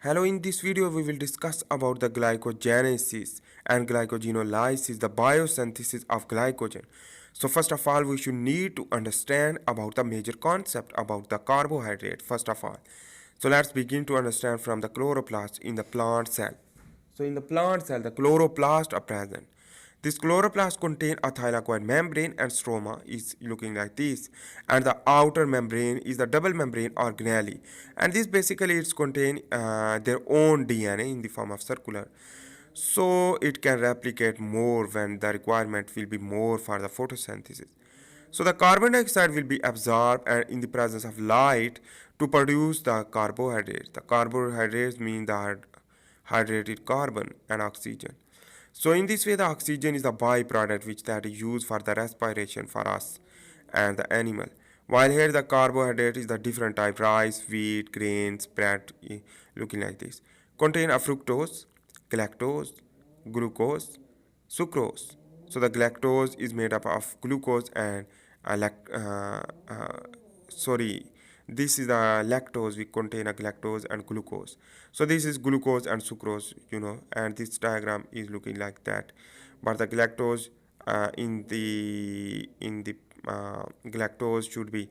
Hello, in this video we will discuss about the glycogenesis and glycogenolysis, the biosynthesis of glycogen. So first of all, we should need to understand about the major concept about the carbohydrate first of all. So let's begin to understand from the chloroplast in the plant cell. So in the plant cell, the chloroplast are present. This chloroplast contain a thylakoid membrane and stroma is looking like this, and the outer membrane is the double membrane organelle, and this basically it's contain their own DNA in the form of circular, so it can replicate more when the requirement will be more for the photosynthesis. So the carbon dioxide will be absorbed and in the presence of light to produce the carbohydrates. The carbohydrates mean the hydrated carbon and oxygen. So in this way, the oxygen is the byproduct which that is used for the respiration for us and the animal. While here the carbohydrate is the different type rice, wheat, grains, bread, looking like this. Contain a fructose, galactose, glucose, sucrose. So the galactose is made up of glucose and sorry, this is the lactose. We contain a galactose and glucose. So this is glucose and sucrose, and this diagram is looking like that. But the galactose in the galactose should be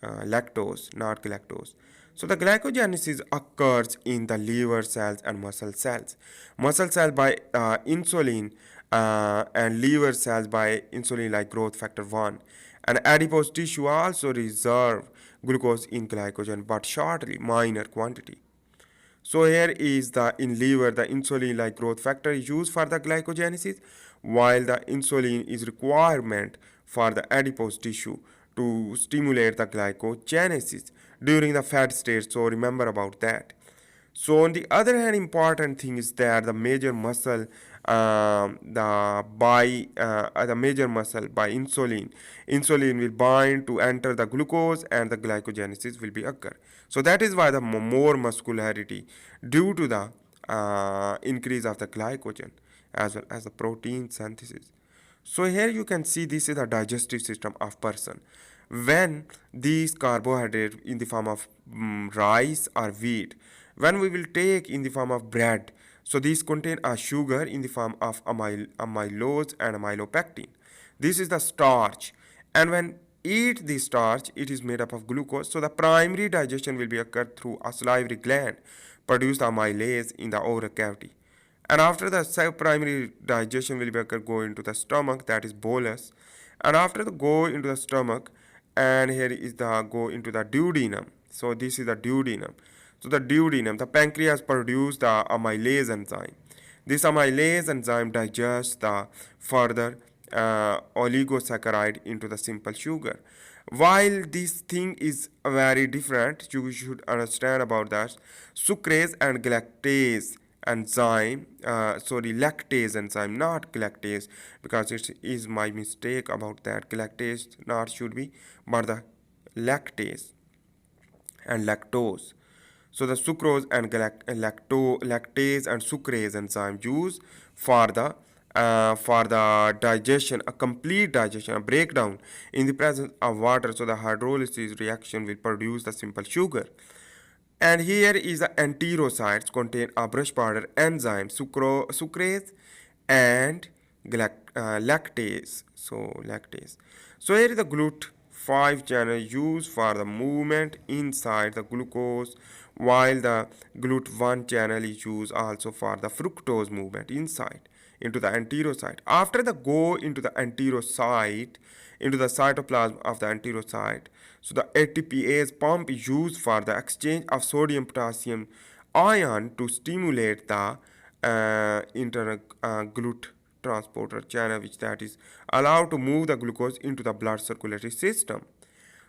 lactose, not galactose. So the glycogenesis occurs in the liver cells and muscle cells. Muscle cells by insulin and liver cells by insulin like growth factor 1. And adipose tissue also reserve glucose in glycogen but shortly, minor quantity. So here is the in liver the insulin like growth factor is used for the glycogenesis, while the insulin is requirement for the adipose tissue to stimulate the glycogenesis during the fat state. So remember about that. So on the other hand, important thing is that the major muscle, the major muscle by insulin will bind to enter the glucose and the glycogenesis will be occur. So that is why the more muscularity due to the increase of the glycogen as well as the protein synthesis. So here you can see this is the digestive system of person. When these carbohydrates in the form of rice or wheat, when we will take in the form of bread, so these contain a sugar in the form of amylose and amylopectin. This is the starch, and when eat the starch, it is made up of glucose. So the primary digestion will be occurred through a salivary gland, produce the amylase in the oral cavity. And after the primary digestion will be occur, go into the stomach, that is bolus, and after the go into the stomach, and here is the go into the duodenum. So this is the duodenum. So the duodenum, the pancreas produce the amylase enzyme. This amylase enzyme digests the further oligosaccharide into the simple sugar. While this thing is very different, you should understand about that. Sucrase and galactase enzyme, lactase enzyme, not galactase, because it is my mistake about that. Galactase not should be, but the lactase and lactose. So the sucrose and lactase and sucrase enzyme used for the digestion, a complete digestion, a breakdown in the presence of water. So the hydrolysis reaction will produce the simple sugar. And here is the enterocytes contain a brush border enzyme, sucrase and lactase. So lactase. So here is the GLUT5 channel used for the movement inside the glucose, while the GLUT1 channel is used also for the fructose movement inside into the enterocyte. After the go into the enterocyte, into the cytoplasm of the enterocyte, so the ATPase pump is used for the exchange of sodium potassium ion to stimulate the GLUT transporter channel, which that is allowed to move the glucose into the blood circulatory system.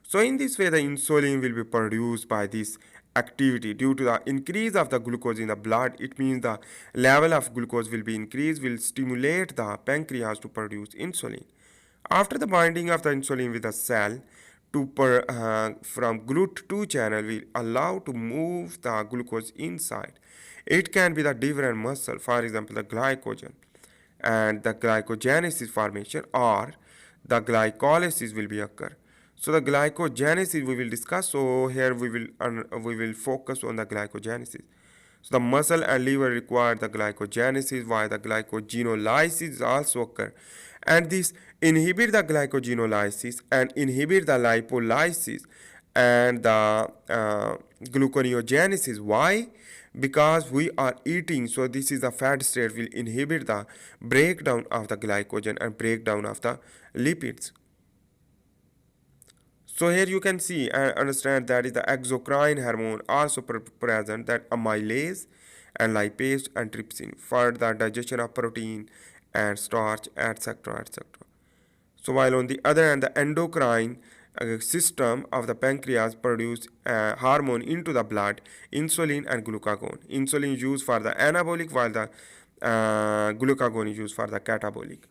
So in this way, the insulin will be produced by this activity due to the increase of the glucose in the blood. It means the level of glucose will be increased, will stimulate the pancreas to produce insulin. After the binding of the insulin with the cell from GLUT2 channel will allow to move the glucose inside. It can be the different muscle, for example the glycogen and the glycogenesis formation, or the glycolysis will be occur. So the glycogenesis we will discuss. So here we will focus on the glycogenesis. So the muscle and liver require the glycogenesis, while the glycogenolysis also occur, and this inhibit the glycogenolysis and inhibit the lipolysis and the gluconeogenesis. Why? Because we are eating, so this is the fat state will inhibit the breakdown of the glycogen and breakdown of the lipids. So here you can see and understand that is the exocrine hormone also present, that amylase and lipase and trypsin for the digestion of protein and starch, etc., etc. So while on the other hand, the endocrine system of the pancreas produce hormone into the blood, insulin and glucagon. Insulin is used for the anabolic, while the glucagon is used for the catabolic.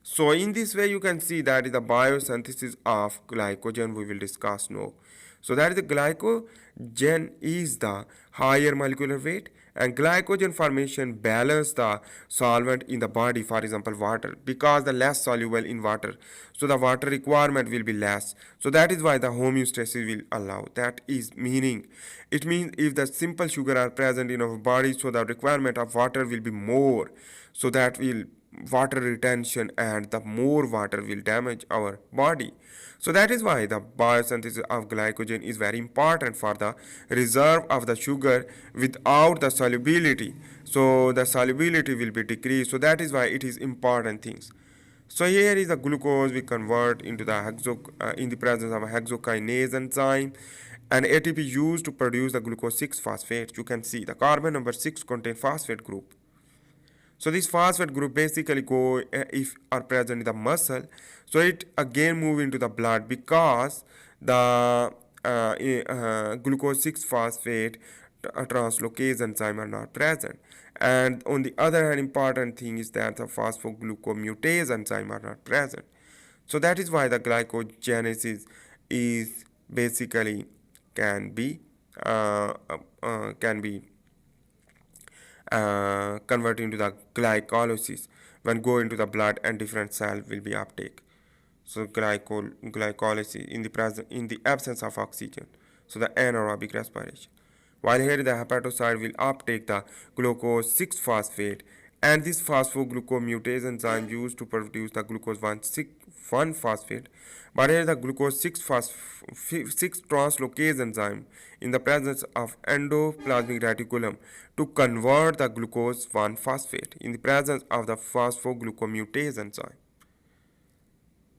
So in this way you can see that is the biosynthesis of glycogen we will discuss now. So that is the glycogen is the higher molecular weight, and glycogen formation balance the solvent in the body, for example water, because the less soluble in water, so the water requirement will be less. So that is why the homeostasis will allow. That is meaning, it means if the simple sugar are present in our body, so the requirement of water will be more, so that will water retention, and the more water will damage our body. So that is why the biosynthesis of glycogen is very important for the reserve of the sugar without the solubility. So the solubility will be decreased. So that is why it is important things. So here is the glucose we convert into the in the presence of a hexokinase enzyme, and ATP used to produce the glucose 6 phosphate. You can see the carbon number 6 contain phosphate group. So this phosphate group basically go if are present in the muscle, so it again move into the blood because the glucose 6 phosphate translocase enzyme are not present. And on the other hand, important thing is that the phosphoglucomutase enzyme are not present. So that is why the glycogenesis is basically can be uh, can be convert into the glycolysis when go into the blood, and different cell will be uptake. So glycolysis in the absence of oxygen, so the anaerobic respiration, while here the hepatocyte will uptake the glucose 6 phosphate, and this phosphoglucomutase enzyme used to produce the glucose 1 phosphate. But here the glucose 6 translocase enzyme in the presence of endoplasmic reticulum to convert the glucose 1 phosphate in the presence of the phosphoglucomutase enzyme.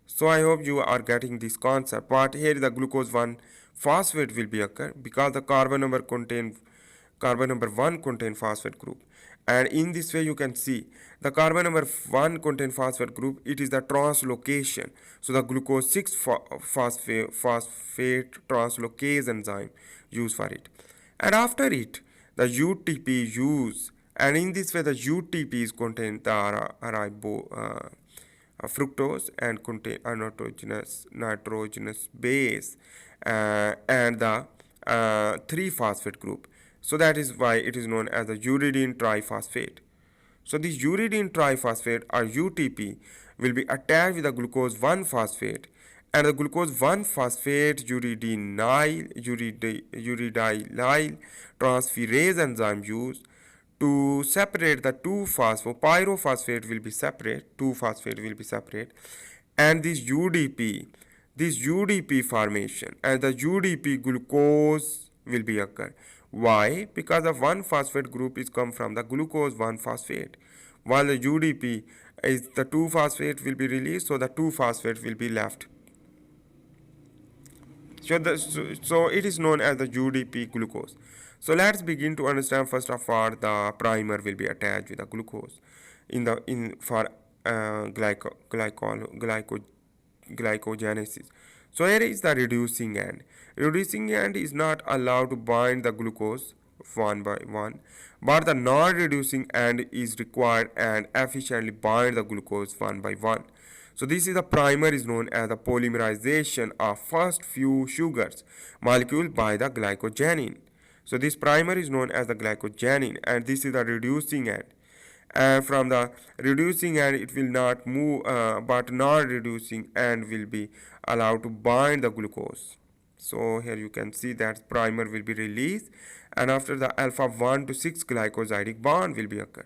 So I hope you are getting this concept. But here the glucose 1 phosphate will be occur because the carbon number 1 contain phosphate group. And in this way you can see the carbon number 1 contain phosphate group, it is the translocation. So the glucose 6 phosphate translocase enzyme used for it. And after it the UTP is used, and in this way the UTP is contain the fructose and contain a nitrogenous base and the 3 phosphate group. So that is why it is known as the uridine triphosphate. So this uridine triphosphate or UTP will be attached with the glucose 1 phosphate, and the glucose 1 phosphate uridylyl transferase enzyme used to separate the 2 pyrophosphate will be separate, 2 phosphate will be separate, and this UDP formation and the UDP glucose will be occur. Why? Because the 1 phosphate group is come from the glucose 1 phosphate, while the UDP is the 2 phosphate will be released, so the 2 phosphate will be left. So it is known as the UDP glucose. So let's begin to understand. First of all, the primer will be attached with the glucose in for glycogenesis. So here is the reducing end. Reducing end is not allowed to bind the glucose one by one, but the non-reducing end is required and efficiently bind the glucose one by one. So this is the primer is known as the polymerization of first few sugars molecule by the glycogenin. So this primer is known as the glycogenin, and this is the reducing end. and from the reducing end it will not move, but non-reducing end will be allowed to bind the glucose. So here you can see that primer will be released, and after the alpha 1 to 6 glycosidic bond will be occur.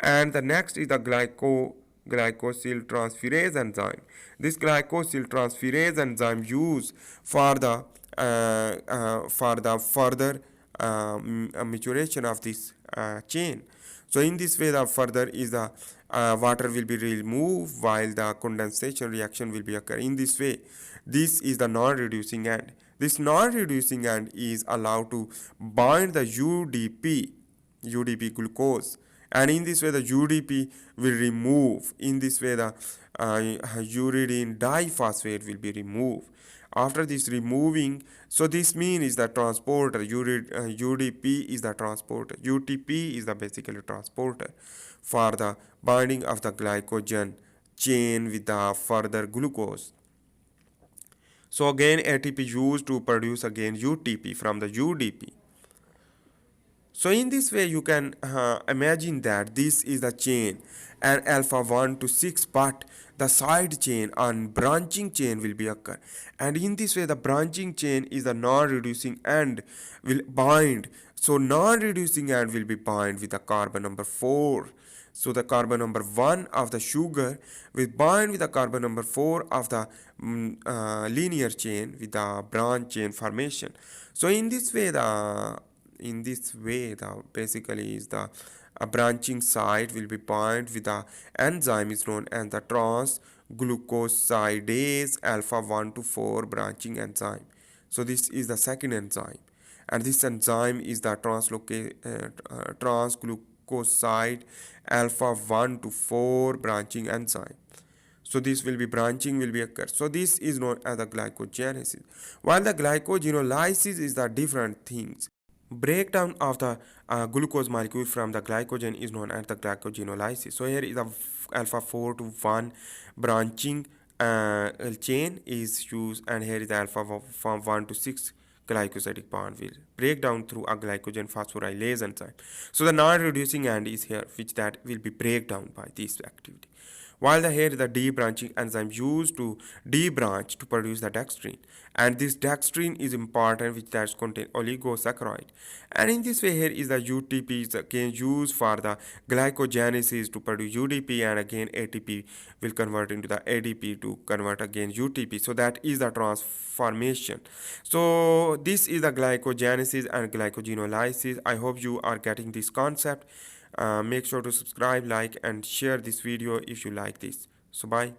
And the next is the glycosyl transferase enzyme. This glycosyl transferase enzyme used for the further maturation of this chain. So in this way, the further is the water will be removed while the condensation reaction will be occur. In this way, this is the non-reducing end. This non-reducing end is allowed to bind the UDP glucose, and in this way the UDP will remove. In this way the uridine diphosphate will be removed. After this removing, so this mean is the transporter. UDP is the transporter, UTP is the basically transporter for the binding of the glycogen chain with the further glucose. So again ATP used to produce again UTP from the UDP. So in this way you can imagine that this is the chain and alpha 1 to 6, but the side chain and branching chain will be occur, and in this way the branching chain is the non-reducing end will bind. So non-reducing end will be bind with the carbon number 4. So the carbon number 1 of the sugar will bind with the carbon number 4 of the linear chain with the branch chain formation. So in this way the basically is the a branching site will be bind with the enzyme is known as the transglucosidase alpha 1 to 4 branching enzyme. So this is the second enzyme, and this enzyme is the transglucoside alpha 1 to 4 branching enzyme. So this will be branching will be occur. So this is known as the glycogenesis, while the glycogenolysis is the different things. Breakdown of the glucose molecule from the glycogen is known as the glycogenolysis. So here is the alpha 4 to 1 branching chain is used, and here is the alpha from 1 to 6 glycosidic bond will break down through a glycogen phosphorylase enzyme. So the non-reducing end is here, which that will be break down by this activity. While the here is the debranching enzyme used to debranch to produce the dextrin, and this dextrin is important, which that contain oligosaccharide. And in this way here is the UTP is again used for the glycogenesis to produce UDP, and again ATP will convert into the ADP to convert again UTP. So that is the transformation. So this is the glycogenesis and glycogenolysis. I hope you are getting this concept. Make sure to subscribe, like, and share this video if you like this. So bye.